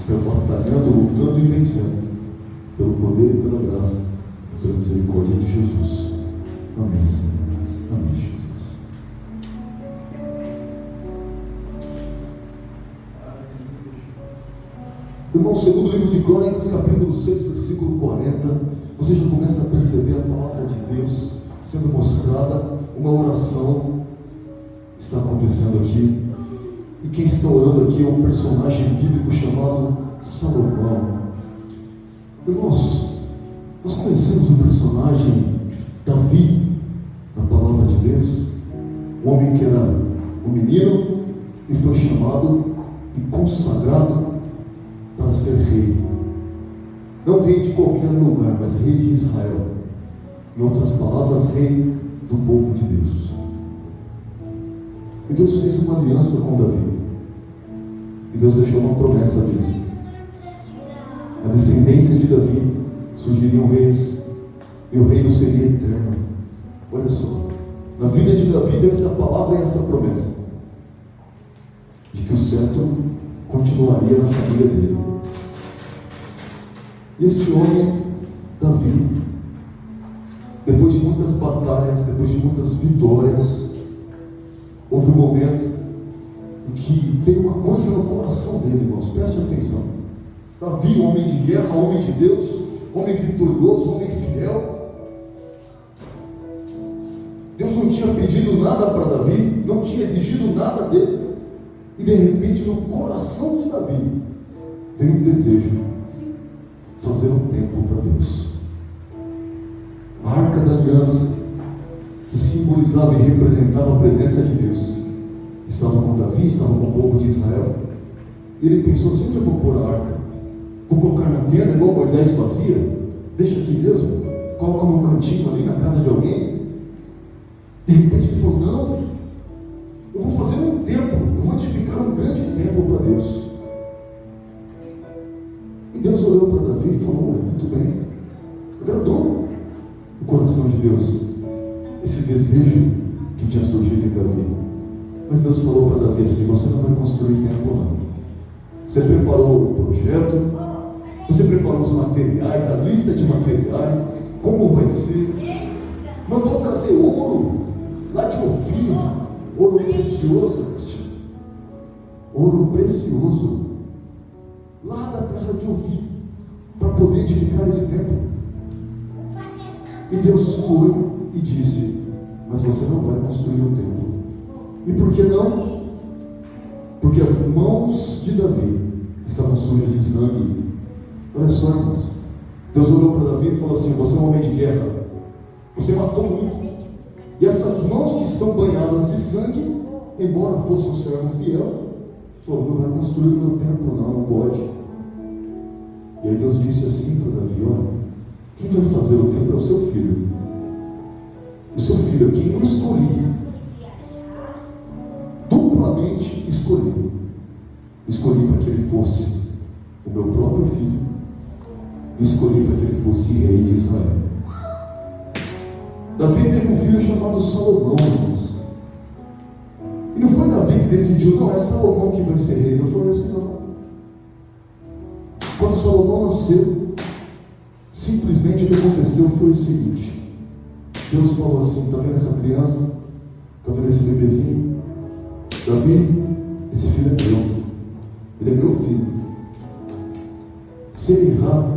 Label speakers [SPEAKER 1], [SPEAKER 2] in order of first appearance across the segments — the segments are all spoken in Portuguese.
[SPEAKER 1] está batalhando, lutando e vencendo, pelo poder e pela graça, e pela misericórdia de Jesus. Amém, Senhor. Amém, Jesus. Irmão, segundo livro de Crônicas, capítulo 6, versículo 40, você já começa a perceber a palavra de Deus sendo mostrada. Uma oração está acontecendo aqui, e quem está orando aqui é um personagem bíblico chamado Salomão. Irmãos, nós conhecemos o personagem Davi na palavra de Deus, um homem que era um menino e foi chamado e consagrado para ser rei. Não rei de qualquer lugar, mas rei de Israel. Em outras palavras, rei do povo de Deus. E Deus fez uma aliança com Davi. E Deus deixou uma promessa dele. A descendência de Davi surgiriam reis, e o reino seria eterno. Olha só, na vida de Davi deu essa palavra e essa promessa, de que o cetro continuaria na família dele. Este homem, Davi, depois de muitas batalhas, depois de muitas vitórias, houve um momento em que veio uma coisa no coração dele, irmãos, preste atenção. Davi, homem de guerra, homem de Deus, homem vitorioso, homem fiel. Deus não tinha pedido nada para Davi, não tinha exigido nada dele, e de repente no coração de Davi veio um desejo: fazer um templo para Deus. A arca da aliança, que simbolizava e representava a presença de Deus, estava com Davi, estava com o povo de Israel. E ele pensou: sempre eu vou pôr a arca, vou colocar na tenda igual Moisés fazia, deixa aqui mesmo, coloca num cantinho ali na casa de alguém. De repente ele falou: não, eu vou fazer um templo, eu vou edificar um grande templo para Deus. E Deus olhou para Davi e falou: muito bem, agradou o coração de Deus esse desejo que tinha surgido em Davi. Mas Deus falou para Davi assim: você não vai construir templo não. Você preparou o projeto, você preparou os materiais, a lista de materiais, como vai ser, mandou trazer ouro lá de Ofir, ouro precioso, lá da terra de Ofir, para poder edificar esse templo. E Deus foi e disse: mas você não vai construir o templo. E por que não? Porque as mãos de Davi estavam sujas de sangue. Olha só, irmãos, Deus olhou para Davi e falou assim: você é um homem de guerra, você matou muito, e essas mãos que estão banhadas de sangue, embora fosse um servo fiel, falou: não vai construir o meu templo não, não pode. E aí Deus disse assim para Davi: olha, quem vai fazer o templo é o seu filho. O seu filho é quem eu escolhi, duplamente escolhi. Escolhi para que ele fosse o meu próprio filho, e escolhi para que ele fosse rei de Israel. Davi teve um filho chamado Salomão, irmãos. E não foi Davi que decidiu: não, é Salomão que vai ser rei. Não foi assim não. Quando Salomão nasceu, simplesmente o que aconteceu foi o seguinte: Deus falou assim: está vendo essa criança? Está vendo esse bebezinho? Davi, esse filho é meu. Ele é meu filho. Se ele errar,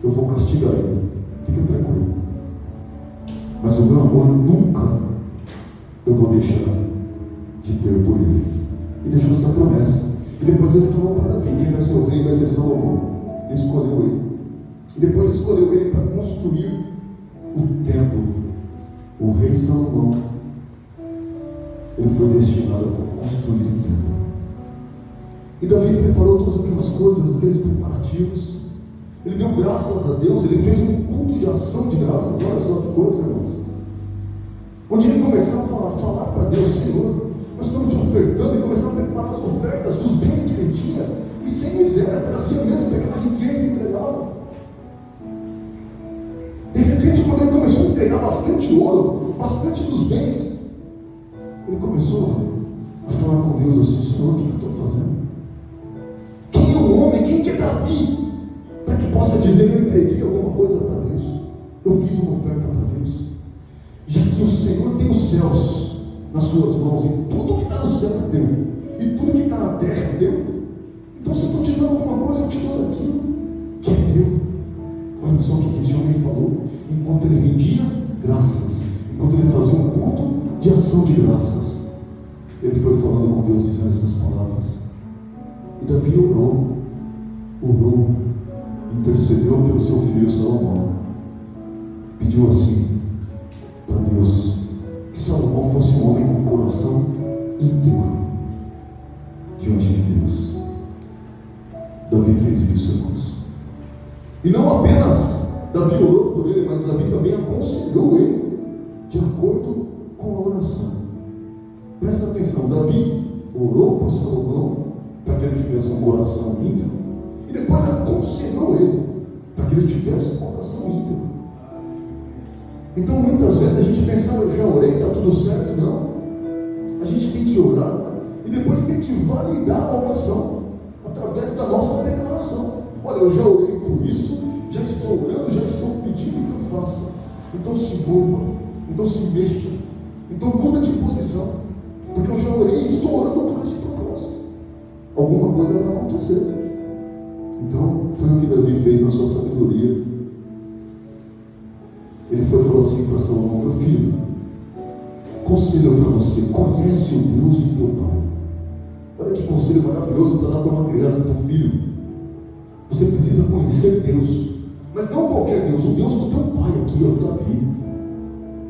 [SPEAKER 1] eu vou castigar ele. Fica tranquilo. Mas o meu amor nunca eu vou deixar de ter por ele. E deixou essa promessa. E depois ele falou para Davi: quem vai ser o rei vai ser Salomão. Ele escolheu ele. E depois escolheu ele para construir o templo. O rei Salomão, ele foi destinado a construir o templo. E Davi preparou todas aquelas coisas, aqueles preparativos. Ele deu graças a Deus, ele fez um culto de ação de graças. Olha só que coisa, irmãos. Onde ele começava a falar para Deus: Senhor, nós estamos te ofertando, e começava a preparar as ofertas dos bens que ele tinha, e sem miséria, trazia mesmo, pegava riqueza e entregava. De repente, quando ele começou a entregar bastante ouro, bastante dos bens, ele começou a falar com Deus assim: Senhor, o que eu estou fazendo? Quem é o homem? Quem que Davi, para que possa dizer: eu entreguei alguma coisa para Deus, eu fiz uma oferta para Deus. Já que o Senhor tem os céus nas suas mãos, e tudo que está no céu é teu, e tudo que está na terra é teu, então se eu estou te dando alguma coisa, eu te dou daquilo que é teu. Olha só o que esse homem falou, enquanto ele rendia graças, enquanto ele fazia um culto de ação de graças, ele foi falando com Deus, dizendo essas palavras. E Davi orou, intercedeu pelo seu filho Salomão, pediu assim para Deus que Salomão fosse um homem com coração íntegro diante de Deus. Davi fez isso, irmãos. E não apenas Davi orou por ele, mas Davi também aconselhou ele de acordo com a oração. Presta atenção, Davi orou por Salomão para que ele tivesse um coração íntegro, e depois aconselhou ele para que ele tivesse um coração íntegro. Então muitas vezes a gente pensa: eu já orei, está tudo certo. Não, a gente tem que orar e depois tem que validar a oração através da nossa declaração. Olha, eu já orei por isso, já estou orando, já estou pedindo, então faça, então se mova, então se mexa, então muda de posição, porque eu já orei e estou orando por esse propósito. Alguma coisa vai acontecer. Então foi o que Davi fez na sua sabedoria. Ele foi e falou assim para Salomão: meu filho, conselho para você, conhece o Deus de teu pai. Olha que conselho maravilhoso para dar para uma criança, para um filho. Você precisa conhecer Deus, mas não qualquer Deus, o Deus do teu pai aqui, ó, Davi.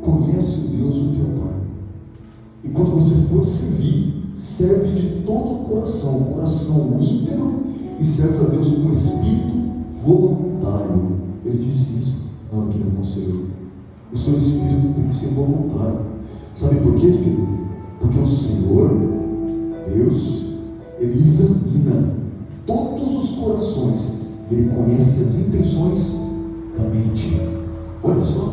[SPEAKER 1] Conhece o Deus do teu pai. E quando você for servir, serve de todo o coração íntegro, e serve a Deus com espírito voluntário. Ele disse isso na hora que ele aconselhou. O seu espírito tem que ser voluntário. Sabe por quê, filho? Porque o Senhor, Deus, Ele examina todos os corações, Ele conhece as intenções da mente. Olha só,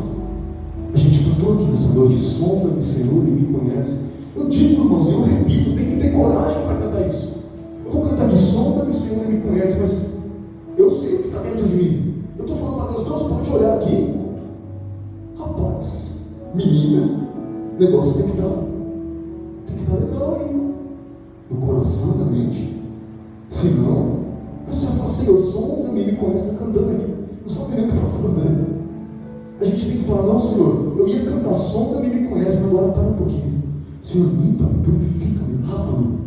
[SPEAKER 1] a gente cantou aqui nessa noite: sonda-me, Senhor, e me conhece. Eu digo, irmãos, eu repito, tem que ter coragem para cantar isso. Eu vou cantar de sonda-me, Senhor, e me conhece, mas eu sei o que está dentro de mim. Eu estou falando para Deus: Deus, pode olhar aqui. Rapaz, menina, o negócio tem que estar legal aí, no coração, na mente. Senão, você vai falar: Senhor, sonda-me, me conhece, está cantando aqui, não sabe nem o que está fazendo. A gente tem que falar: não, Senhor, eu ia cantar sonda-me, me conhece, mas agora para um pouquinho. Senhor, limpa-me, purifica-me, lava-me,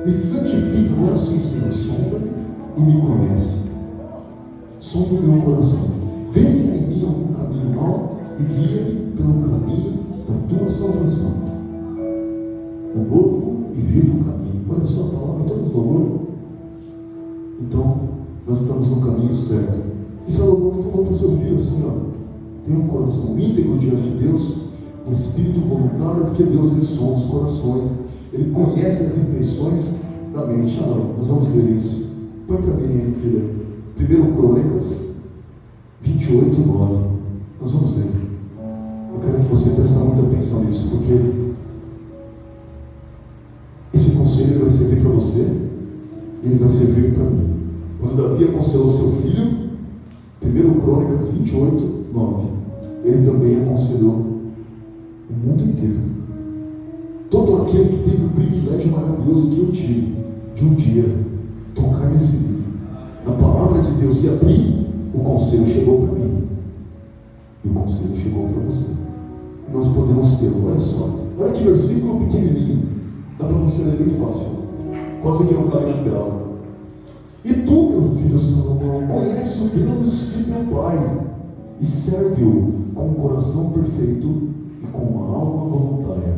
[SPEAKER 1] me santifica. Agora sim, Senhor, sonda-me e me conhece. Sonda o meu coração, vê se há em mim algum caminho mau e guia-me pelo caminho da tua salvação, o novo e vivo caminho. Olha só a palavra, todos louvor. Então, nós estamos no caminho certo. E Salomão falou para o seu filho assim: ó, tem um coração íntegro diante de Deus, um espírito voluntário, porque Deus, Ele sonda os corações, Ele conhece as intenções da mente. Nós vamos ler isso. Põe para mim aí, filha. 1 Crônicas 28, 9. Nós vamos ler. Eu quero que você preste muita atenção nisso, porque esse conselho vai servir para você e ele vai servir para mim. Quando Davi aconselhou seu filho, 1 Crônicas 28, 9, ele também aconselhou o mundo inteiro. Todo aquele que teve o privilégio maravilhoso que eu tive de um dia tocar nesse livro, na palavra de Deus, e abrir, o conselho chegou para mim e o conselho chegou para você. E nós podemos ter, olha só, olha que versículo pequenininho, dá para você ler bem fácil, quase que não cabe na tela. E tu, meu filho Salomão, conhece o Deus de teu pai e serve-o com o coração perfeito e com a alma voluntária,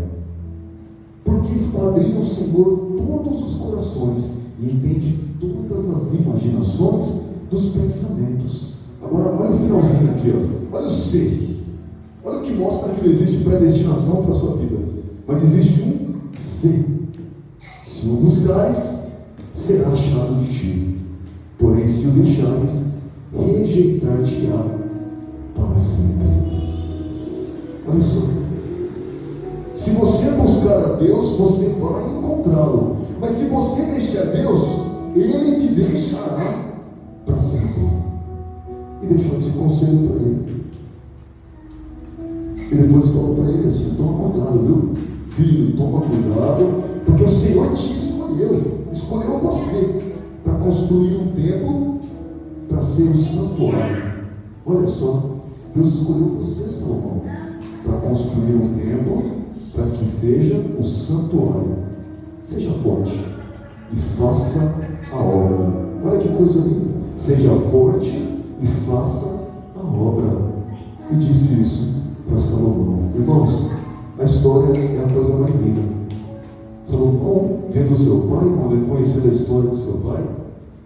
[SPEAKER 1] porque esquadrinha o Senhor todos os corações e entende todas as imaginações dos pensamentos. Agora olha o finalzinho aqui, ó. Olha o C. Olha o que mostra que não existe predestinação para a sua vida, mas existe um C. Se o buscares, será achado de ti, porém se o deixares, rejeitar-te-á para sempre. Olha só, se você buscar a Deus, você vai encontrá-lo, mas se você deixar Deus, Ele te deixará para sempre. e deixou esse conselho para ele. E depois falou para ele assim: toma cuidado, viu? Filho, toma cuidado, porque o Senhor te escolheu você para construir um templo, para ser o santuário. Olha só, Deus escolheu você, Salomão, para construir um templo, para que seja o santuário. Seja forte e faça a obra. Olha que coisa linda. Seja forte e faça a obra. E disse isso para Salomão. Irmãos, a história é a coisa mais linda. Salomão, vendo o seu pai, quando ele conheceu a história do seu pai,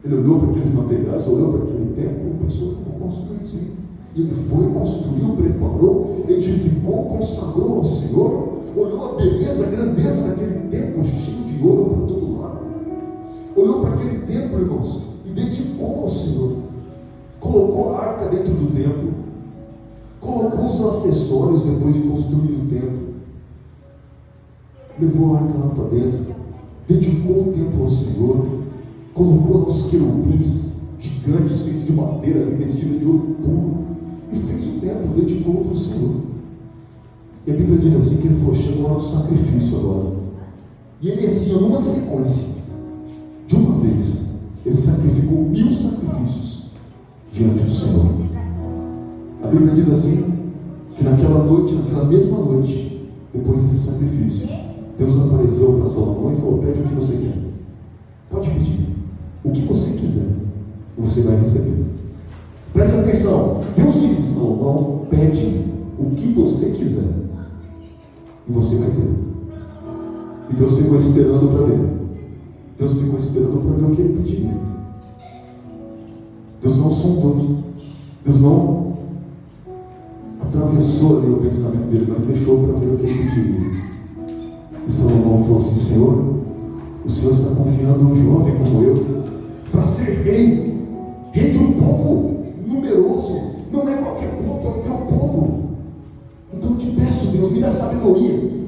[SPEAKER 1] ele olhou para aqueles materiais, olhou para aquele templo e pensou: vou construir sim. E ele foi, construiu, preparou, edificou, consagrou ao Senhor, olhou a beleza, a grandeza daquele templo cheio de ouro para todo lado, olhou para aquele templo, irmãos, e dedicou ao Senhor, colocou a arca dentro do templo, colocou os acessórios depois de construir o templo, levou a arca lá para dentro, dedicou o templo ao Senhor, colocou lá os querubins gigantes feitos de madeira, revestidos de ouro puro, e fez o templo, dedicou para o Senhor. E a Bíblia diz assim que ele foi chegando lá no sacrifício agora. E ele assim, numa sequência, de uma vez, ele sacrificou 1000 sacrifícios diante do Senhor. A Bíblia diz assim, que naquela noite, naquela mesma noite, depois desse sacrifício, Deus apareceu para Salomão e falou: pede o que você quer. Pode pedir o que você quiser, e você vai receber. Preste atenção, Deus disse: Salomão, pede o que você quiser, e você vai ter. E Deus ficou esperando para ver. Deus ficou esperando para ver o que ele pediria. Deus não sondou, Deus não atravessou ali o pensamento dele, mas deixou para ver o que ele pediria. E Salomão falou assim: Senhor, o Senhor está confiando um jovem como eu para ser rei de um povo numeroso. Não é qualquer povo, é o teu povo. Então eu te peço, Deus, me dá sabedoria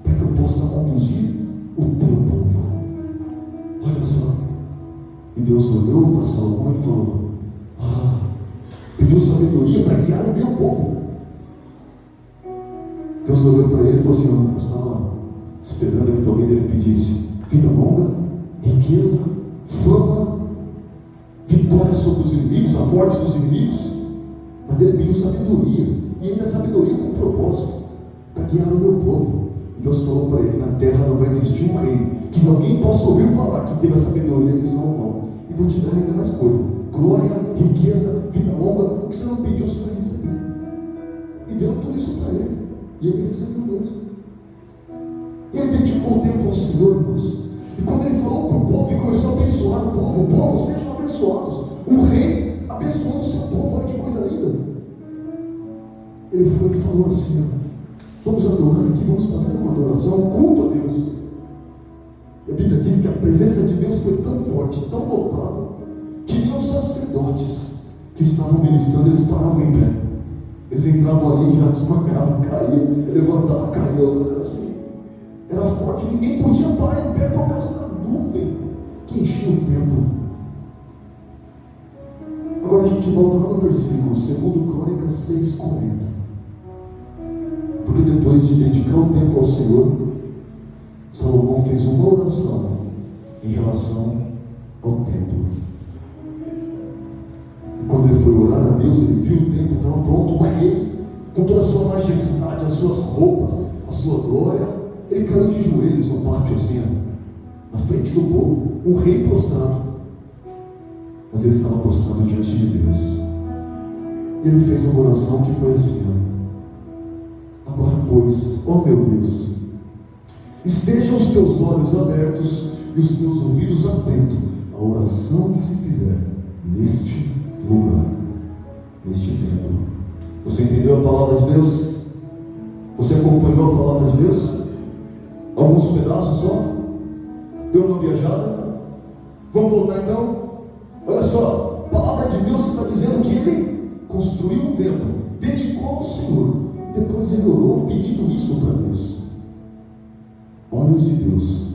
[SPEAKER 1] para que eu possa conduzir o teu povo. Olha só. E Deus olhou para Salomão e falou: pediu sabedoria para guiar o meu povo. Deus olhou para ele e falou assim: eu estava esperando que talvez ele pedisse vida longa, riqueza, fama, vitória sobre os inimigos, a morte dos inimigos. Mas ele pediu sabedoria, e ainda sabedoria com propósito, para guiar o meu povo. E Deus falou para ele: na terra não vai existir um rei que alguém possa ouvir falar que teve a sabedoria de Salomão. E vou te dar ainda mais coisa: glória, riqueza, vida longa. O que você não pediu, você vai receber. E deu tudo isso para ele, e ele recebeu mesmo. Ele dedicou o tempo ao Senhor, irmãos. E quando ele falou para o povo e começou a abençoar o povo sejam abençoados. Um rei abençoando o seu povo, olha que coisa linda. Ele foi e falou assim: vamos adorar aqui, vamos fazer uma adoração, um culto a Deus. E a Bíblia diz que a presença de Deus foi tão forte, tão notável, que nem os sacerdotes que estavam ministrando, eles paravam em pé. Eles entravam ali e já desmaiavam, caíam, levantavam, caíam, era assim. Era forte, ninguém podia parar em pé por causa da nuvem que enchia o templo. Agora a gente volta lá no versículo 2 Crônicas 6:40. Porque depois de dedicar o tempo ao Senhor, Salomão fez uma oração em relação ao templo. E quando ele foi orar a Deus, ele viu o templo estava pronto, o rei, com toda a sua majestade, as suas roupas, a sua glória. Ele caiu de joelhos no pátio assim, na frente do povo, um rei prostrado. Mas ele estava prostrado diante de Deus. E ele fez uma oração que foi assim: agora pois, ó meu Deus, estejam os teus olhos abertos e os teus ouvidos atentos à oração que se fizer neste lugar, neste templo. Você entendeu a palavra de Deus? Você acompanhou a palavra de Deus? Alguns pedaços só? Deu uma viajada? Vamos voltar então? Olha só, a palavra de Deus está dizendo que ele construiu um templo, dedicou ao Senhor, depois ele orou pedindo isso para Deus. Olhos de Deus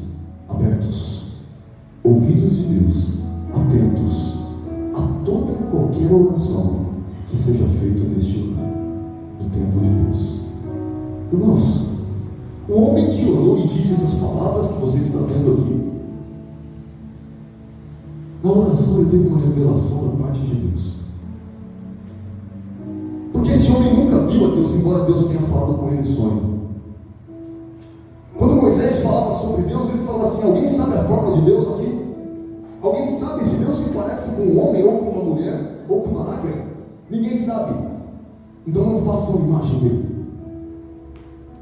[SPEAKER 1] abertos, ouvidos de Deus atentos a toda qualquer oração que seja feita neste lugar, no templo de Deus. Irmãos, o homem que orou e disse essas palavras que você está vendo aqui, na oração ele teve uma revelação da parte de Deus. Porque esse homem nunca viu a Deus, embora Deus tenha falado com ele em sonho. Quando Moisés falava sobre Deus, ele falava assim: alguém sabe a forma de Deus aqui? Alguém sabe se Deus se parece com um homem, ou com uma mulher, ou com uma águia? Ninguém sabe. Então não façam imagem dele.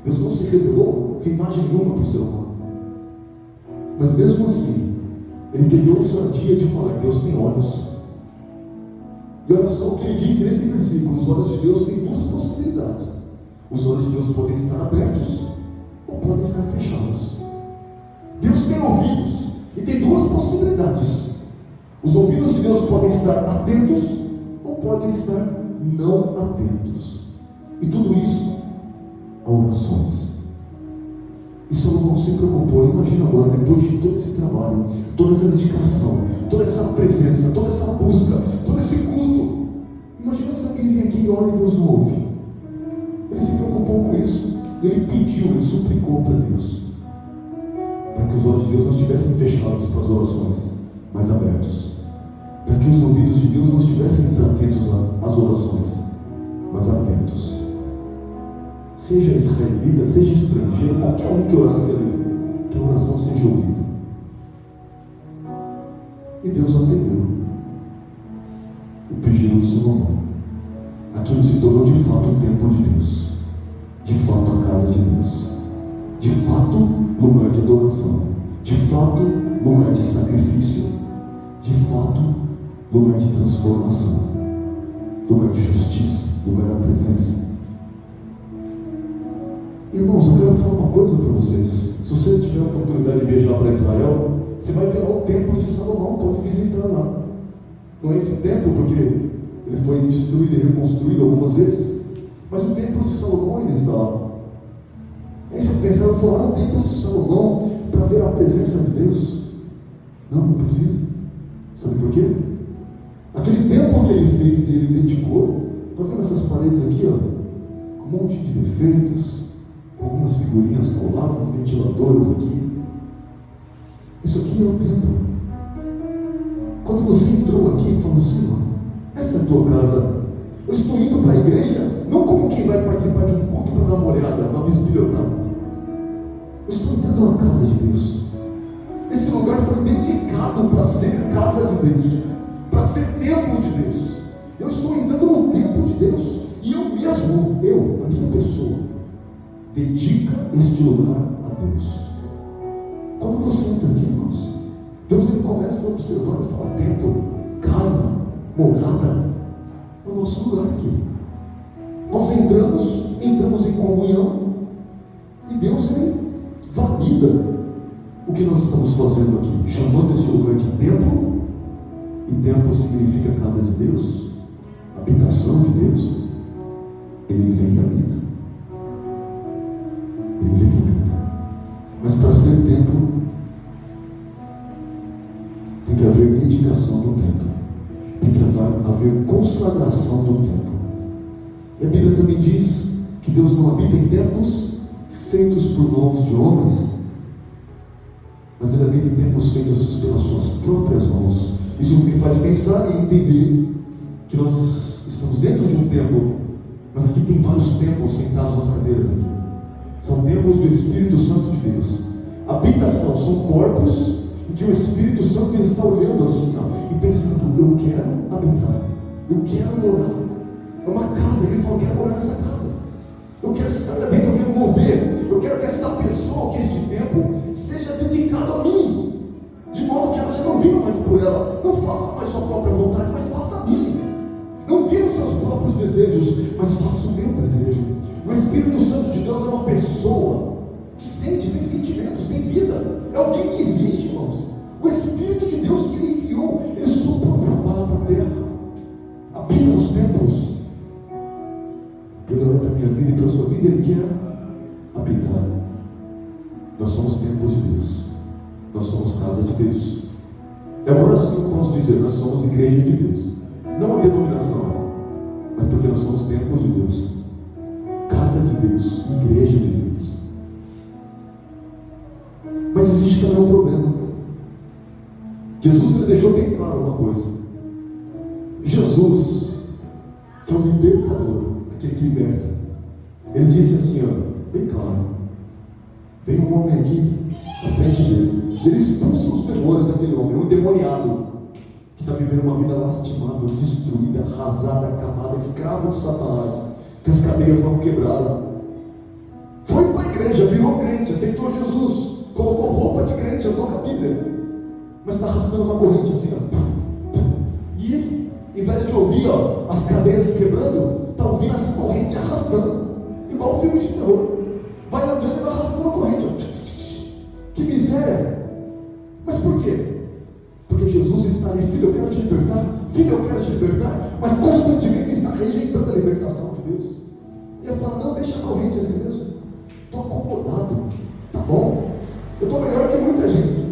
[SPEAKER 1] Deus não se revelou com imagem nenhuma para o ser humano. Mas mesmo assim, ele teve ousadia de falar: Deus tem olhos. E olha só o que ele disse nesse versículo: os olhos de Deus têm duas possibilidades. Os olhos de Deus podem estar abertos ou podem estar fechados. Deus tem ouvidos e tem duas possibilidades. Os ouvidos de Deus podem estar atentos ou podem estar não atentos. E tudo isso a orações. E Salomão se preocupou. Imagina agora, depois de todo esse trabalho, toda essa dedicação, toda essa presença, toda essa busca, todo esse culto. Imagina se alguém vem aqui e olha e Deus não ouve. Ele se preocupou com isso. Ele pediu, ele suplicou para Deus, para que os olhos de Deus não estivessem fechados para as orações, mas abertos. Para que os ouvidos de Deus não estivessem desatentos às orações, mas atentos. Seja israelita, seja estrangeiro, qualquer um que orasse ali, que a oração seja ouvida. E Deus atendeu o pedido de Salomão. Aquilo se tornou de fato o templo de Deus, de fato a casa de Deus, de fato lugar de adoração, de fato lugar de sacrifício, de fato lugar de transformação, lugar de justiça, lugar da presença. Irmãos, eu quero falar uma coisa para vocês. Se você tiver a oportunidade de viajar para Israel, você vai ver lá o templo de Salomão. Pode visitar lá. Não é esse templo porque ele foi destruído e reconstruído algumas vezes, mas o templo de Salomão ainda está lá. Aí você pensa: eu vou lá no templo de Salomão para ver a presença de Deus? Não precisa. Sabe por quê? Aquele templo que ele fez e ele dedicou, está vendo essas paredes aqui, ó, com um monte de defeitos, com algumas figurinhas coladas, ventiladores aqui. Isso aqui é o templo. Quando você entrou aqui e falou assim: essa é a tua casa, eu estou indo para a igreja, não como quem vai participar de um culto para dar uma olhada, uma bisbilhotada. Eu estou entrando na casa de Deus. Esse lugar foi dedicado para ser casa de Deus, para ser templo de Deus. Eu estou entrando no templo de Deus, e eu mesmo, a minha pessoa, dedica este lugar a Deus. Quando você entra aqui, irmãos, Deus ele começa a observar e fala: templo, casa, morada, é o nosso lugar aqui. Nós entramos em comunhão, e Deus ele valida o que nós estamos fazendo aqui, chamando esse lugar de templo. E templo significa casa de Deus, habitação de Deus. Ele vem e habita. Ele vem e habita. Mas para ser templo, tem que haver dedicação do templo, tem que haver consagração do templo. E a Bíblia também diz que Deus não habita em templos feitos por mãos de homens, mas Ele habita em templos feitos pelas suas próprias mãos. Isso me faz pensar e entender que nós estamos dentro de um templo, mas aqui tem vários templos sentados nas cadeiras aqui. São templos do Espírito Santo de Deus. Habitação são corpos em que o Espírito Santo ele está olhando assim, ó, e pensando: eu quero habitar, eu quero morar. É uma casa, ele fala: eu quero morar nessa casa, eu quero estar ali dentro, eu quero mover, eu quero que esta pessoa, que este templo seja dedicado a mim, de modo que ela já não viva mais por ela, não faça mais sua própria vontade, mas faça a minha. Não viva os seus próprios desejos, mas faça o meu desejo. O Espírito Santo de Deus é uma pessoa que sente, tem sentimentos, tem vida, é alguém que existe, irmãos. O Espírito de Deus que Ele enviou, Ele soprou para a terra, habita nos templos. Ele olha para a minha vida e para a sua vida, Ele quer habitar. Nós somos templos de Deus, nós somos casa de Deus. E agora sim eu posso dizer: nós somos igreja de Deus. Não a denominação, mas porque nós somos templos de Deus, casa de Deus, igreja de Deus. Mas existe também um problema. Jesus ele deixou bem claro uma coisa. Jesus, que é o libertador, aquele que liberta, ele disse assim, ó, bem claro: vem um homem aqui à frente dele, ele expulsa os demônios daquele homem, um endemoniado que está vivendo uma vida lastimável, destruída, arrasada, acabada, escravo de Satanás, que as cadeias foram quebradas. Foi para a igreja, virou crente, aceitou Jesus, colocou roupa de crente, andou com a Bíblia, mas está arrastando uma corrente assim, ó. E ele, em vez de ouvir, ó, as cadeias quebrando, está ouvindo as correntes arrastando, igual um filme de terror. Vai andando e vai arrastando uma corrente, ó. Que miséria! Mas por quê? Porque Jesus está ali: filho, eu quero te libertar, filho, eu quero te libertar, mas constantemente está rejeitando a libertação de Deus. E ele fala: não, deixa a corrente assim mesmo, estou acomodado, tá bom, eu estou melhor que muita gente.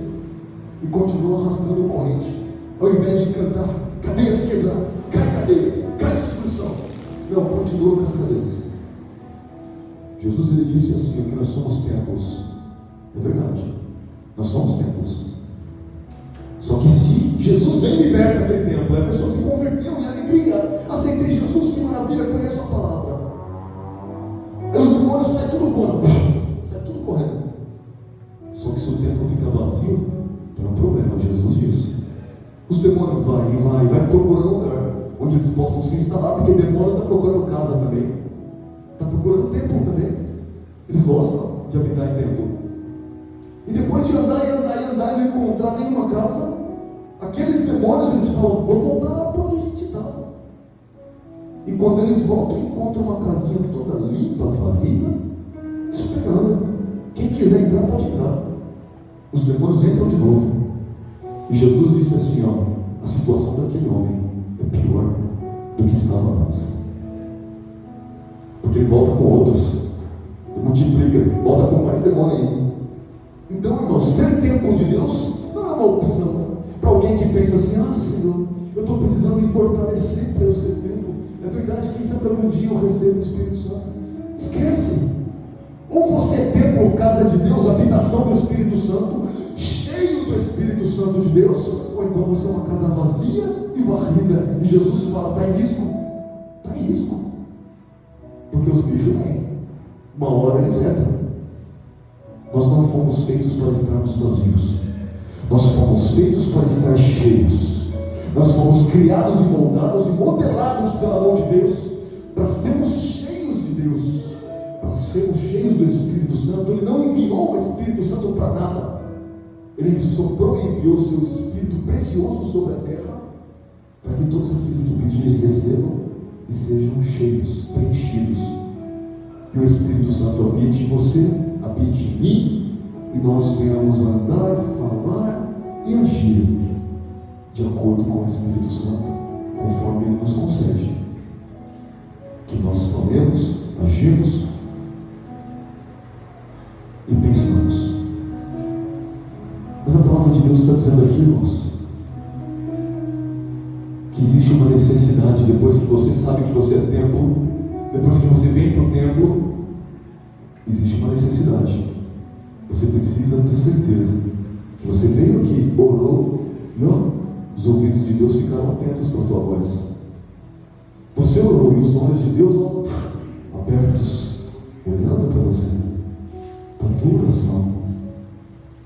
[SPEAKER 1] E continua arrastando a corrente, ao invés de cantar: cadeias quebrar, cai cadeia, cai destruição. Não, continua com as cadeias. Jesus ele disse assim, que nós somos templos. É verdade, nós somos templos. Só que se Jesus vem e liberta aquele templo, a pessoa se converteu em alegria, aceitei Jesus, que maravilha, conheço a palavra. Aí os demônios saem tudo voando, sai tudo correndo. Só que se o templo fica vazio, tem um problema. Jesus disse: os demônios vai procurando um lugar onde eles possam se instalar, porque o demônio está procurando casa também, está procurando templo também. Eles gostam de habitar em templo. E depois de andar e não encontrar nenhuma casa, aqueles demônios eles falam: vou voltar lá para onde a gente estava. E quando eles voltam, encontram uma casinha toda limpa, varrida, esperando. Quem quiser entrar pode entrar. Os demônios entram de novo. E Jesus disse assim, ó: a situação daquele homem é pior do que estava antes. Porque ele volta com outros, ele multiplica, volta com mais demônio ainda. Então, irmãos, ser templo de Deus não é uma opção para alguém que pensa assim: ah, Senhor, eu estou precisando me fortalecer para eu ser templo. É verdade, quem sabe algum dia eu recebo o Espírito Santo. Esquece. Ou você é templo, casa de Deus, habitação do Espírito Santo, cheio do Espírito Santo de Deus, ou então você é uma casa vazia e varrida. E Jesus fala: está em risco. Está em risco. Porque os bichos vêm, uma hora eles entram. Nós não fomos feitos para estarmos vazios, nós fomos feitos para estar cheios. Nós fomos criados e moldados e modelados pela mão de Deus para sermos cheios de Deus, para sermos cheios do Espírito Santo. Ele não enviou o Espírito Santo para nada, Ele soprou e enviou o seu Espírito precioso sobre a terra, para que todos aqueles que pedirem recebam e sejam cheios, preenchidos. E o Espírito Santo habite em você, habite em mim, e nós venhamos andar, falar e agir de acordo com o Espírito Santo, conforme Ele nos concede. Que nós falemos, agimos e pensamos. Mas a palavra de Deus está dizendo aqui, irmãos, que existe uma necessidade. Depois que você sabe que você é templo, depois que você vem para o templo, existe uma necessidade. Você precisa ter certeza que você veio aqui, orou, e ó, os ouvidos de Deus ficaram atentos para a tua voz. Você orou e os olhos de Deus, ó, abertos, olhando para você, para a tua oração.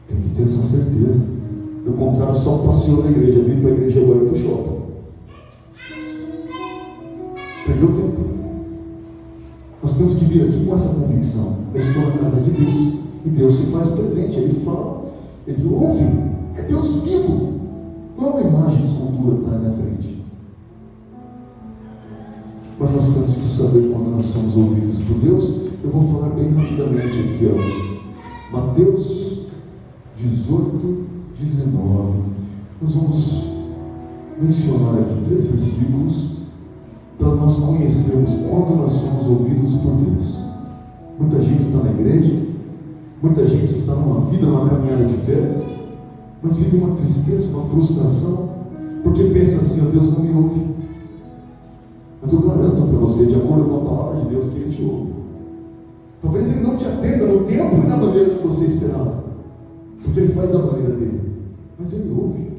[SPEAKER 1] Tem que ter essa certeza. Do contrário, só passeou na igreja, vim para a igreja agora e para o shopping. Perdeu tempo. Nós temos que vir aqui com essa convicção: eu estou na casa de Deus, e Deus se faz presente. Ele fala, Ele ouve, é Deus vivo, não é uma imagem de escultura que está na minha frente. Mas nós temos que saber quando nós somos ouvidos por Deus. Eu vou falar bem rapidamente aqui, ó. Mateus 18, 19. Nós vamos mencionar aqui 3 versículos para nós conhecermos quando nós somos ouvidos por Deus. Muita gente está na igreja, muita gente está numa vida, numa caminhada de fé, mas vive uma tristeza, uma frustração, porque pensa assim: ó, Deus não me ouve, Mas eu garanto para você, de acordo com a palavra de Deus, que Ele te ouve. Talvez Ele não te atenda no tempo e na maneira que você esperava, porque Ele faz da maneira dele, mas Ele ouve.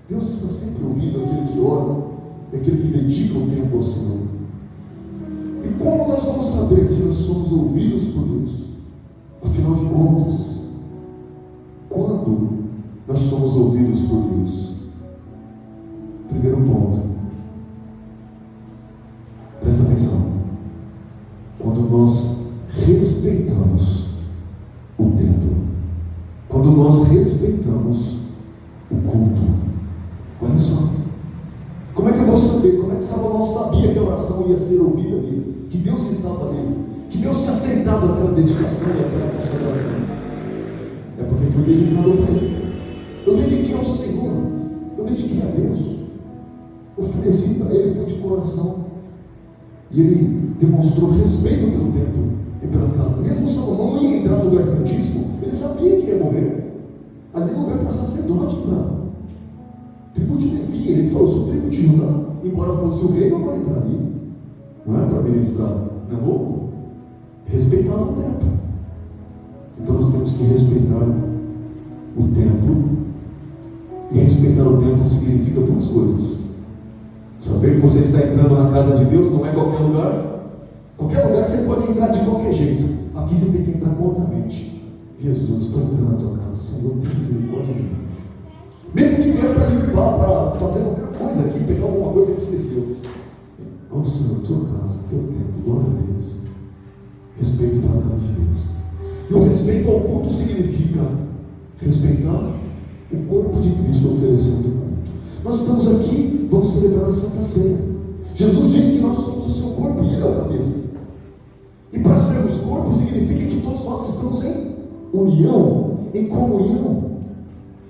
[SPEAKER 1] Deus está sempre ouvindo aquele que ora, aquele que dedica o tempo ao Senhor. E como nós vamos saber se nós somos ouvidos por Deus? Afinal de contas, quando nós somos ouvidos por Deus? Primeiro ponto, presta atenção, quando nós respeitamos o templo, quando nós respeitamos o culto. Olha só, como é que eu vou saber? Como é que Salomão sabia que a oração ia ser ouvida ali? Que Deus estava ali? Que Deus tinha aceitado aquela dedicação e aquela consagração? É porque foi dedicado para Ele. Eu dediquei ao Senhor, eu dediquei a Deus, ofereci para Ele, foi de coração, e Ele demonstrou respeito pelo templo e pela casa. Mesmo Salomão não ia entrar no lugar santíssimo, ele sabia que ia morrer. Ali é lugar para sacerdote entrar. Tribo de Levi, ele falou: sou tribo de Judá, embora fosse o rei, não vai entrar ali. Não é para ministrar, não é louco? Respeitava o templo. Então nós temos que respeitar o templo. E respeitar o templo significa duas coisas: saber que você está entrando na casa de Deus, não é qualquer lugar. Qualquer lugar você pode entrar de qualquer jeito. Aqui você tem que entrar com outra mente. Jesus, estou entrando na tua casa, Senhor, tem misericórdia de mim. Mesmo que vier para limpar, para fazer qualquer coisa aqui, pegar alguma coisa que esqueceu. Ó Senhor, tua casa, teu tempo, glória a Deus. Respeito pela casa de Deus. E o respeito ao culto significa respeitar o corpo de Cristo oferecendo o culto. Nós estamos aqui, vamos celebrar a Santa Ceia. Jesus disse que nós somos o seu corpo e Ele é o cabeça. E para sermos corpo significa que todos nós estamos em união, em comunhão.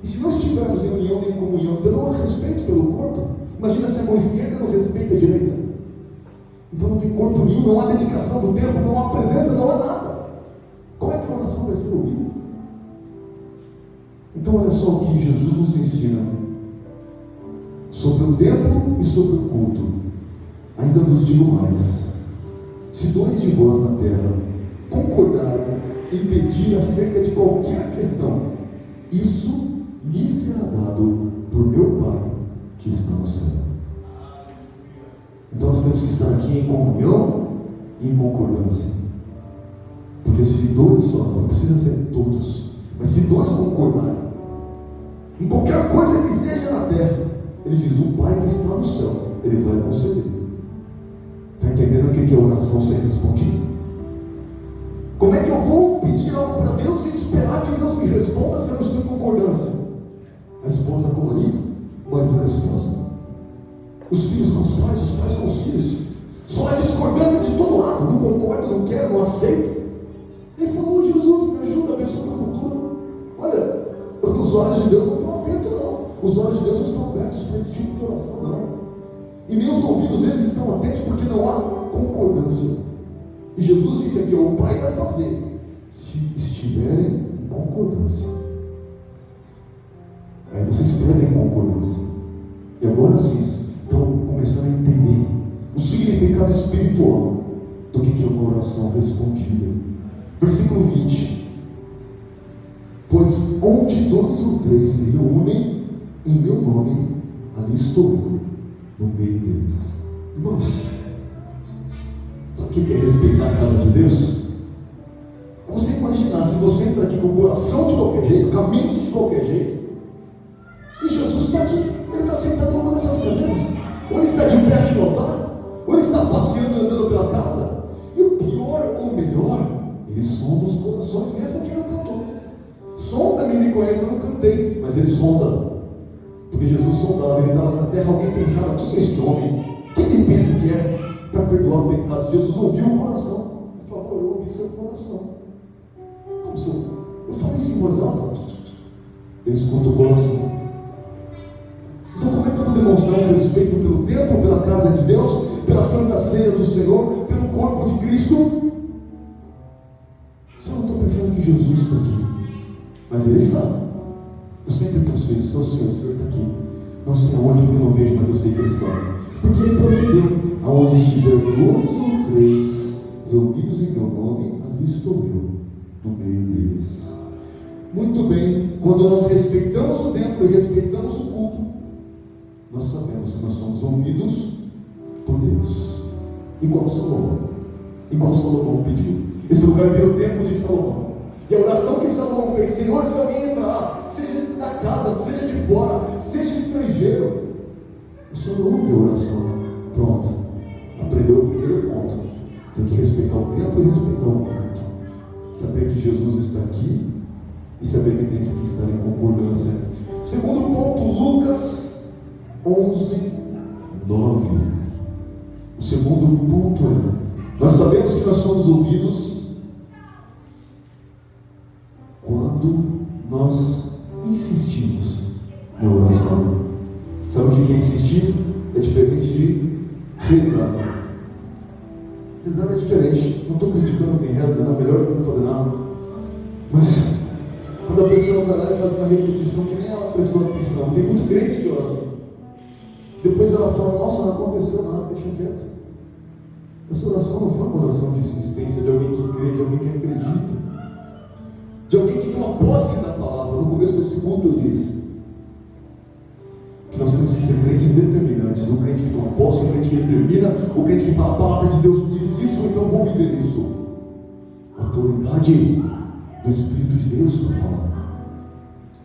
[SPEAKER 1] E se nós estivermos em união e em comunhão, então não há respeito pelo corpo. Imagina se a mão esquerda não respeita a direita. Então não tem corpo nenhum, não há dedicação do tempo, não há presença, não há nada. Como é que a oração vai ser ouvida? Então olha só o que Jesus nos ensina sobre o templo e sobre o culto. Ainda vos digo mais: se dois de vós na terra concordarem em pedir acerca de qualquer questão, isso lhe será dado por meu Pai que está no céu. Então nós temos que estar aqui em comunhão e em concordância. Porque se dois só, não precisa ser todos, mas se dois concordarem em qualquer coisa que seja na terra, ele diz: o Pai que está no céu, ele vai conceder. Está entendendo o que é oração ser respondida? Como é que eu vou pedir algo para Deus e esperar que Deus me responda se eu não estou em concordância? A esposa com o marido, o marido com a esposa, os filhos com os pais com os filhos. Só há discordância de todo lado. Não concordo, não quero, não aceito. Ele falou: Jesus, me ajuda, abençoa o meu futuro. Olha, os olhos de Deus não estão atentos, não. Os olhos de Deus não estão abertos para esse tipo de oração, não. E nem os ouvidos deles estão atentos, porque não há concordância. E Jesus disse aqui: o Pai vai fazer se estiverem em concordância. Aí vocês pedem concordância. E agora sim, estão começando a entender o significado espiritual do que é uma oração respondida. Versículo 20: pois onde 2 ou 3 se reúnem em meu nome, ali estou eu, no meio deles. Irmãos, sabe o que é respeitar a casa de Deus? É você imaginar, se você entra aqui com o coração de qualquer jeito, com a mente de qualquer jeito, e Jesus está aqui, ele está sentado numa dessas cadeiras, ou ele está de pé aqui no altar, ou ele está passeando e andando pela casa. E o pior ou melhor, ele sonda os corações, mesmo que não cantou. Sonda, quem me conhece, eu não cantei, mas ele sonda. Porque Jesus sondava, ele estava na terra, alguém pensava: quem é este homem? Quem ele pensa que é para perdoar pecados? Jesus ouviu o coração. Ele falou: eu ouvi seu coração. Como se eu falei isso em voz alta? Ele escuta o coração. Então como é que eu vou demonstrar um respeito pelo templo, pela casa de Deus, pela Santa Ceia do Senhor, pelo corpo de Cristo? Se eu não estou pensando que Jesus está aqui, mas Ele está. Eu sempre penso isso: o Senhor está aqui. Não sei aonde, eu não vejo, mas eu sei que Ele está. Porque Ele prometeu: aonde estiver 2 ou 3 reunidos em meu nome, ali estou eu, no meio deles. Muito bem, quando nós respeitamos o templo e respeitamos o culto, nós sabemos que nós somos ouvidos por Deus. Igual Salomão pediu. Esse lugar virou o templo de Salomão. E a oração que Salomão fez: Senhor, se alguém entrar, seja da casa, seja de fora, seja estrangeiro, o Senhor ouve a oração. Pronto, aprendeu o primeiro ponto. Tem que respeitar o templo e respeitar o culto. Saber que Jesus está aqui e saber que tem que estar em concordância. Segundo ponto, Lucas 11, 9. O segundo ponto é: nós sabemos que nós somos ouvidos quando nós insistimos na oração. Sabe o que é insistir? É diferente de rezar. Rezar é diferente. Não estou criticando quem reza, não é melhor do que não fazer nada. Mas quando a pessoa vai lá e faz uma repetição que nem ela prestou atenção, tem muito crente que ora assim. Depois ela fala: nossa, não aconteceu nada, deixa quieto. Essa oração não foi uma oração de insistência de alguém que crê, de alguém que acredita, de alguém que toma posse da palavra. No começo desse culto eu disse que nós temos que ser crentes determinantes. O crente que toma posse, o crente que determina, o crente que fala: a palavra de Deus diz isso, então eu vou viver isso. Autoridade do Espírito de Deus para falar.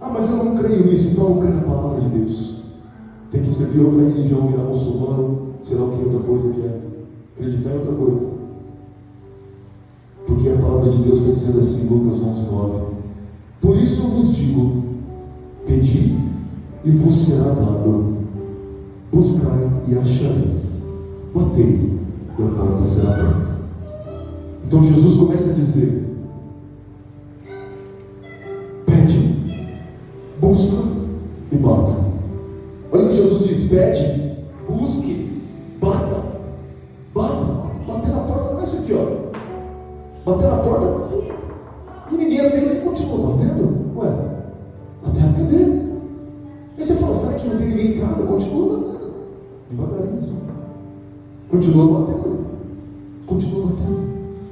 [SPEAKER 1] Ah, mas eu não creio nisso, então eu não creio na palavra de Deus. Tem que servir outra religião, virar muçulmano, sei lá o que outra coisa que é. Acreditar em outra coisa. Porque a palavra de Deus está dizendo assim, Lucas 11, 9: por isso eu vos digo: pedi e vos será dado, buscai e achareis, batei e a porta será aberta. Então Jesus começa a dizer: pede, busca e bata. Olha o que Jesus diz: pede, busque, bata. Bater na porta não é isso aqui, ó. Bater na porta e ninguém atende, você continua batendo? Ué, até atender. Aí você fala: será que não tem ninguém em casa? Continua batendo. Devagarinho só. Continua batendo.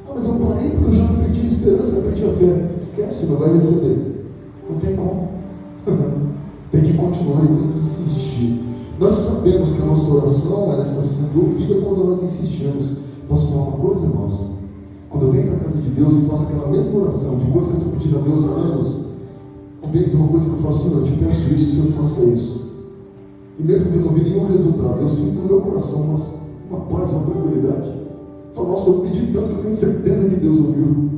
[SPEAKER 1] Ah, mas eu parei porque eu já perdi a esperança, perdi a fé. Esquece, não vai receber. Não tem como. Tem que continuar e tem que insistir. Nós sabemos que a nossa oração ela está sendo ouvida quando nós insistimos. Posso falar uma coisa, irmãos? Quando eu venho para a casa de Deus e faço aquela mesma oração, de coisa que eu estou pedindo a Deus há anos, talvez uma coisa que eu faço: Senhor, eu te peço isso, o Senhor faça isso. E mesmo que eu não vi nenhum resultado, eu sinto no meu coração uma paz, uma tranquilidade. Eu falo: nossa, eu pedi tanto que eu tenho certeza que Deus ouviu.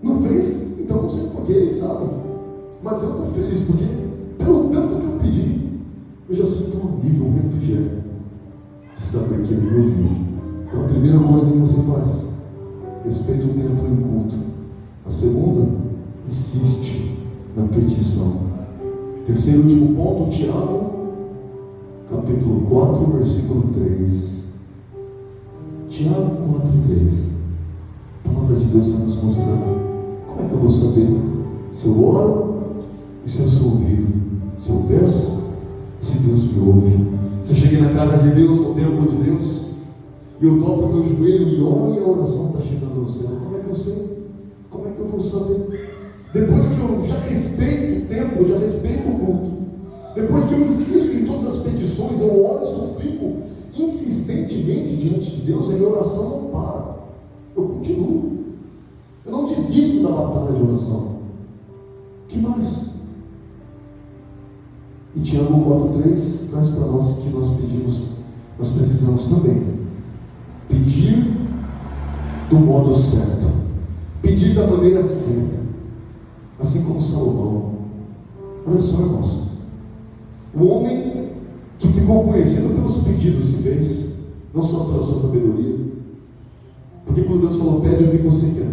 [SPEAKER 1] Não fez? Então não sei porquê, Ele sabe. Mas eu estou feliz porque, pelo tanto que eu pedi, eu já sinto um alívio, um refrigério de saber que Ele me ouviu. Então a primeira coisa que você faz: respeita o templo e o culto. A segunda, insiste na petição. Terceiro e último ponto, Tiago, capítulo 4, versículo 3. Tiago 4, 3. A palavra de Deus vai nos mostrar como é que eu vou saber se eu oro e se eu sou ouvido, se eu peço e se Deus me ouve. Se eu cheguei na casa de Deus, no templo de Deus, e eu dobro o meu joelho e oro e a oração está chegando no céu, como é que eu sei? Como é que eu vou saber? Depois que eu já respeito o templo, já respeito o culto, depois que eu insisto em todas as petições, eu oro e suplico insistentemente diante de Deus, a minha oração não para, eu continuo, eu não desisto da batalha de oração. Que mais? E Tiago 4,3 traz para nós que nós pedimos, nós precisamos também pedir do modo certo, pedir da maneira certa, assim como Salomão. Olha só, irmãos, o homem que ficou conhecido pelos pedidos que fez, não só pela sua sabedoria, porque quando Deus falou: pede o que você quer,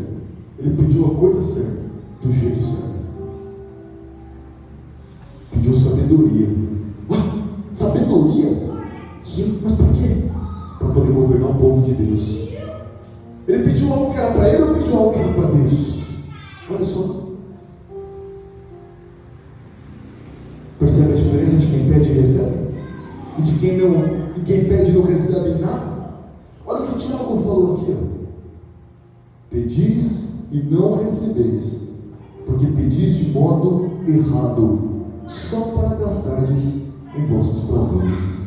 [SPEAKER 1] ele pediu a coisa certa, do jeito certo. Pediu sabedoria. Ué, sabedoria? Sim, mas para quê? Para poder governar o povo de Deus. Ele pediu algo que era para ele ou pediu algo que era para Deus? Olha só. Percebe a diferença de quem pede e recebe? e de quem pede não recebe nada. Olha o que Tiago falou aqui, ó. Pedis e não recebeis, porque pedis de modo errado, só para gastardes em vossos prazeres.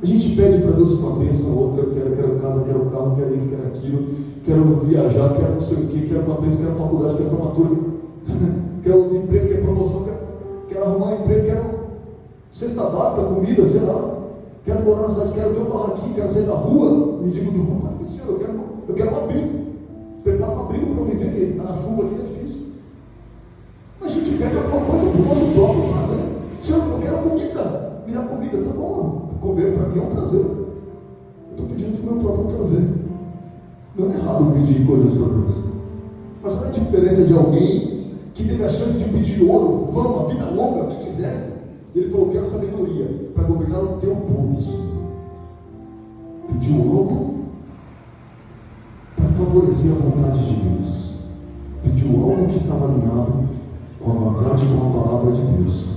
[SPEAKER 1] A gente pede para Deus uma bênção, outra, eu quero casa, quero carro, quero isso, quero aquilo, quero viajar, quero não sei o que, quero uma bênção, quero faculdade, quero formatura, quero outro emprego, quero promoção, quero arrumar um emprego, quero cesta básica, comida, sei lá, quero morar na cidade, quero ter um barraquinho, quero sair da rua, me digo de rua, eu quero um abrigo, prepara um abrigo para eu viver aqui, na chuva aqui é difícil. A gente pede alguma coisa para o nosso próprio prazer. Senhor, eu quero comida, me dá comida, tá bom, comer para mim é um prazer. Eu estou pedindo para o meu próprio prazer. Não é errado pedir coisas para Deus, mas olha a diferença de alguém que teve a chance de pedir ouro, fama, vida longa, o que quisesse. Ele falou: quero sabedoria para governar o teu povo. Pediu algo para favorecer a vontade de Deus. Pediu algo que estava alinhado com a vontade e com a palavra de Deus.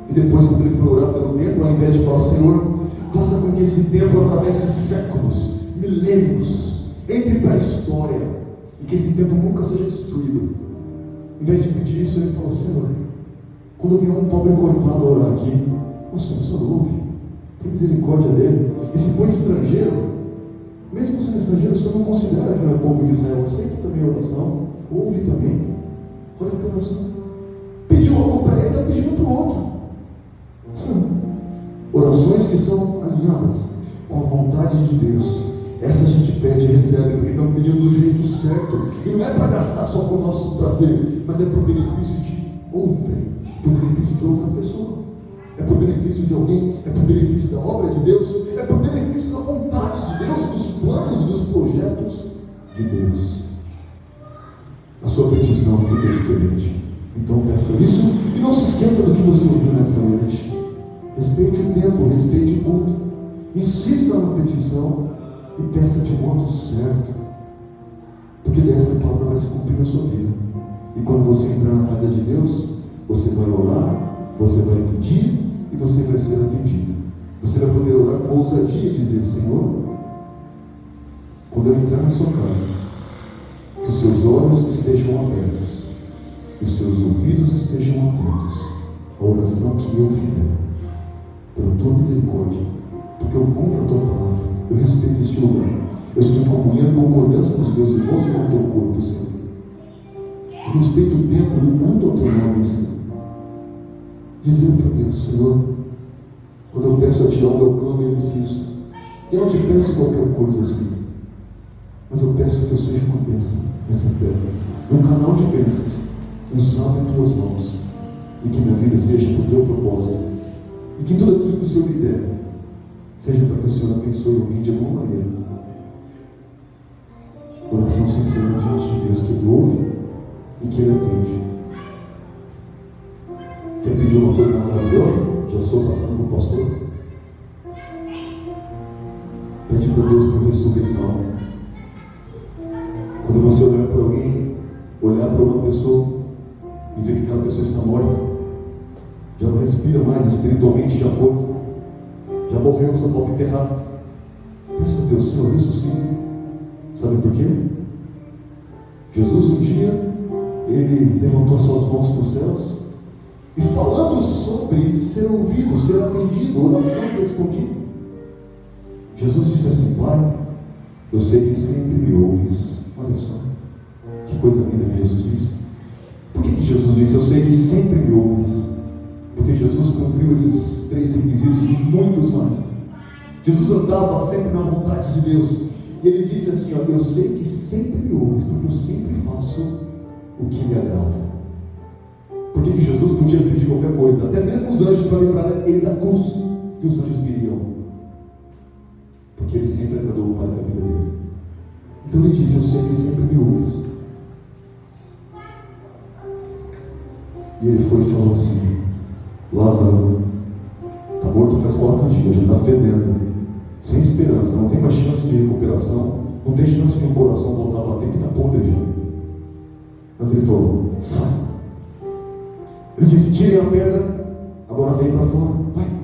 [SPEAKER 1] E depois, quando ele foi orar pelo templo, ao invés de falar: Senhor, faça com que esse templo atravesse séculos, milênios, entre para a história, e que esse templo nunca seja destruído. Em vez de pedir isso, ele falou: Senhor, quando vier um pobre coitado orar aqui, o Senhor ouve, tem misericórdia dele. E se for estrangeiro, mesmo sendo estrangeiro, o Senhor não considera que não é povo de Israel, aceita também a oração, ouve também. Olha que oração. Pediu algo para ele, está pedindo para o outro. Orações que são alinhadas com a vontade de Deus, essa a gente pede e recebe, porque estamos pedindo do jeito certo. E não é para gastar só com o nosso prazer, mas é para o benefício de outrem, para o benefício de outra pessoa, é para o benefício de alguém, é para o benefício da obra de Deus, é para o benefício da vontade de Deus, dos planos, dos projetos de Deus. A sua petição fica diferente. Então peça isso e não se esqueça do que você ouviu nessa noite. Respeite o tempo, respeite o culto, insista na petição e peça de modo certo, porque dessa palavra vai se cumprir na sua vida. E quando você entrar na casa de Deus, você vai orar, você vai pedir e você vai ser atendido. Você vai poder orar com ousadia e dizer: Senhor, quando eu entrar na sua casa, que os seus olhos estejam abertos e os seus ouvidos estejam atentos à oração que eu fizer, pela tua misericórdia, porque eu cumpro a tua palavra, eu respeito este lugar, eu estou em comunhão e concordância com os meus irmãos e com o teu corpo, Senhor. Eu respeito o tempo e o culto ao teu nome, Senhor. Dizer para Deus: Senhor, quando eu peço a ti algo, eu clamo e insisto. Eu não te peço qualquer coisa, Senhor, mas eu peço que eu seja uma bênção nessa terra, um canal de bênçãos, usado em tuas mãos, e que minha vida seja por teu propósito, e que tudo aquilo que o Senhor me der seja para que o Senhor abençoe alguém de alguma maneira. Oração sincera diante de Deus, que Ele ouve e que Ele atende. Quer pedir uma coisa maravilhosa? Já estou passando para o pastor. Pede para Deus por ressurreição. Quando você olhar para alguém, olhar para uma pessoa e ver que aquela pessoa está morta, já não respira mais espiritualmente, já foi, já morreu, só falta enterrar. Pensa: Deus, Senhor, ressuscita. Sabe por quê? Jesus um dia, Ele levantou suas mãos para os céus e, falando sobre ser ouvido, ser atendido, oração respondida, Jesus disse assim: Pai, eu sei que sempre me ouves. Olha só, que coisa linda que Jesus disse. Por que Jesus disse: eu sei que sempre me ouves? Porque Jesus cumpriu esses 3 requisitos e muitos mais. Jesus andava sempre na vontade de Deus. E Ele disse assim: ó, eu sei que sempre me ouves, porque eu sempre faço o que me agrada. Por que Jesus podia pedir qualquer coisa? Até mesmo os anjos, para livrar Ele da cruz. E os anjos viriam. Porque Ele sempre agradou o Pai da vida dele. Então Ele disse: eu sei que sempre me ouves. E Ele foi e falou assim: Lázaro está morto faz 4 dias, já está fedendo, sem esperança, não tem mais chance de recuperação, não tem chance de um coração voltar a bater, que está podre já. Mas Ele falou: sai. Ele disse: tirem a pedra, agora vem para fora, vai.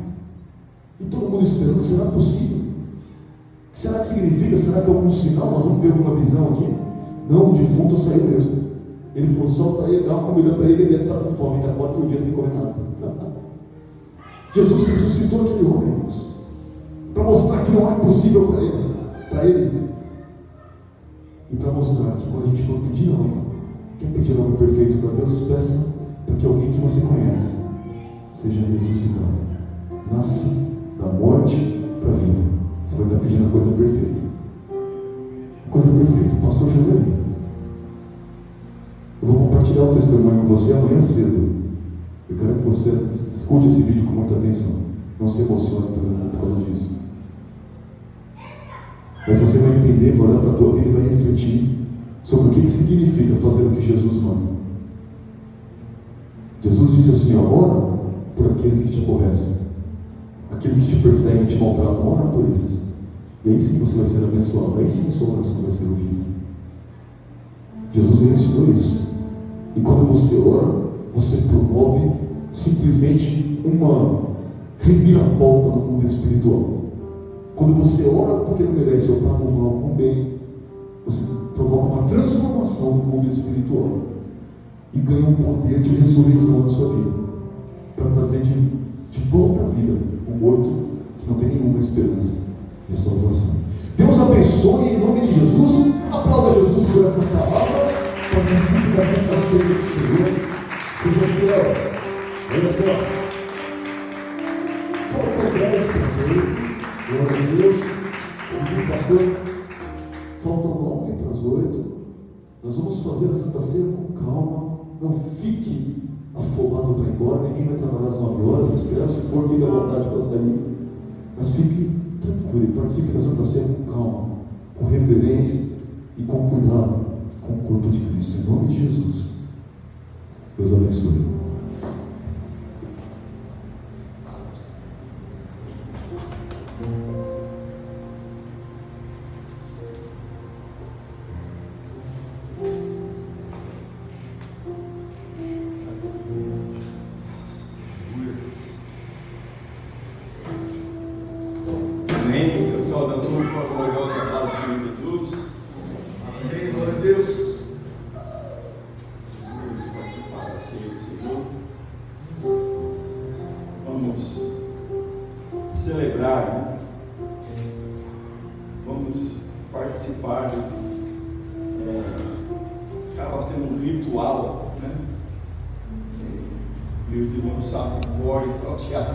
[SPEAKER 1] esperando, será possível? O que será que significa? Será que é algum sinal? Nós vamos ver alguma visão aqui? Não, o defunto saiu mesmo. Ele falou, solta ele, dá uma comida para ele, ele deve estar com fome, está 4 dias sem comer nada. Jesus ressuscitou aquele homem, irmãos, para mostrar que não é possível para ele. E para mostrar que quando a gente for pedir algo, quer pedir algo perfeito para Deus, peça para que alguém que você conhece seja ressuscitado. Nasça da morte para a vida. Você vai estar pedindo a coisa perfeita. Coisa perfeita. Pastor José, eu vou compartilhar o testemunho com você amanhã cedo. Eu quero que você escute esse vídeo com muita atenção. Não se emocione por causa disso. Mas você vai entender, vai olhar para a tua vida e vai refletir sobre o que significa fazer o que Jesus manda. Jesus disse assim, ora por aqueles que te aborrecem, aqueles que te perseguem, te maltratam, ora por eles. E aí sim você vai ser abençoado, aí sim sua oração vai ser ouvida. Jesus ensinou isso. E quando você ora, você promove simplesmente uma reviravolta no mundo espiritual. Quando você ora porque não merece, ou paga o mal com o bem, você provoca uma transformação no mundo espiritual e ganha um poder de ressurreição na sua vida, para trazer de volta à vida um morto que não tem nenhuma esperança de salvação. Deus abençoe em nome de Jesus. Aplauda Jesus por essa palavra. Participe da Santa Ceia do Senhor. Seja fiel. Olha só. Faltam 10 para 8. Glória a Deus. Ouviu, pastor? Faltam 9 para as 8. Nós vamos fazer a Santa Ceia com calma. Não fique afobado para ir embora. Ninguém vai trabalhar às 9 horas. Esperar, se for, fique à vontade para sair. Mas fique tranquilo. Participe da Santa Ceia com calma, com reverência e com cuidado com o corpo de Cristo. Em nome de Jesus. Deus abençoe.
[SPEAKER 2] Celebrar, né? Vamos participar desse, acaba sendo um ritual, né? E os irmãos sabem, voz, salteado,